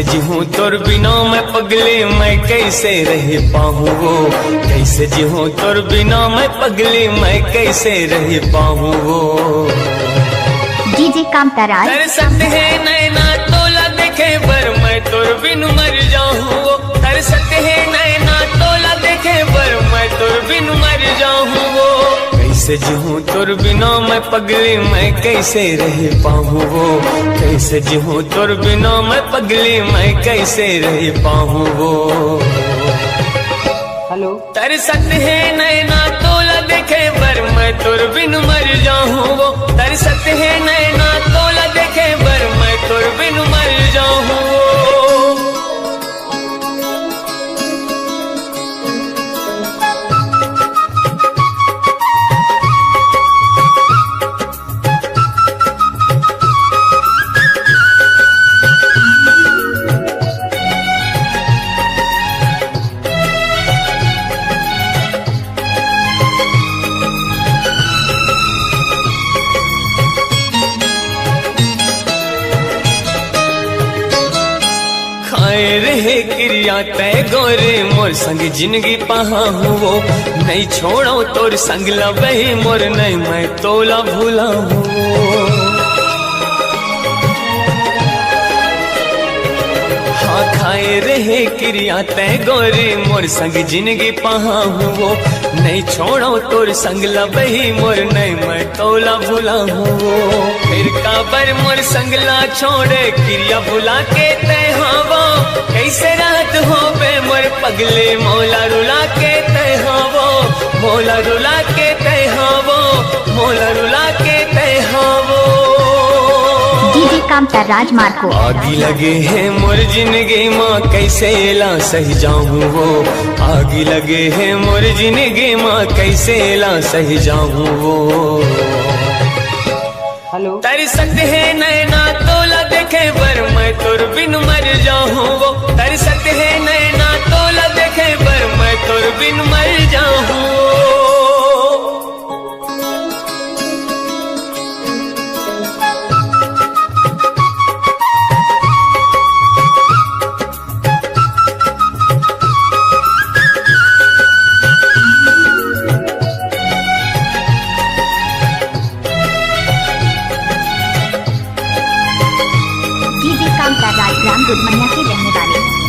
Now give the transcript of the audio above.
कैसे जीऊँ तोर बिना मैं पगले, मैं कैसे रह पाऊँ वो, कैसे जीऊँ तोर बिना मैं पगले, मैं कैसे रह पाऊँ वो। डीजे कामताराज तरसत है नैना तोला देखे पर मैं तोर बिन मर जाऊँ वो, तरसत है नैना तोला देखे पर मैं तोर बिन मर जाऊँ वो। कैसे जीऊँ तोर बिना मैं पगली, मैं कैसे रह पाऊँ वो, कैसे जीऊँ तोर बिना मैं पगली, मैं कैसे रह पाऊँ वो। हेलो। तरसत है नैना तोला देखे पर मैं तोर बिन मर जाऊँ वो, तरसत है नैना तोला देखे पर मैं तोर बिन मर जाऊँ वो। खाए रहे क्रिया तय गोरे मोर संग जिंदगी पहा वो, नहीं छोड़ो तोर संग लबही मोर, नहीं मैं तोला भूला हूँ। हाँ खाए रहे क्रिया तय गोरे मोर संग जिंदगी पहा वो, नहीं छोड़ो तोर संग लबही मोर, नहीं मैं तोला भूला हूँ। फिर काबर मोर संगला छोड़े क्रिया भुला के तय हवा, कैसे रात हो बे मोर पगले, मौला रुला के तय हवो, मौला रुला के तय हवो, मौला रुला के तय हवो। डीजे कामताराज मार्को आगी लगे है मोर जिंदगी माँ, कैसे ला सही जाऊँ वो, आगी लगे है मोर जिंदगी माँ, कैसे ला सही जाऊँ वो। हेलो। तरसत है नैना तोला देखे पर मैं तोर बिन मर जाऊँ वो, तरसत है नैना तोला देखे पर मैं तोर बिन मर जाऊँ। डीजे कामताराज ग्राम दुधमनिया के रहने वाले हैं।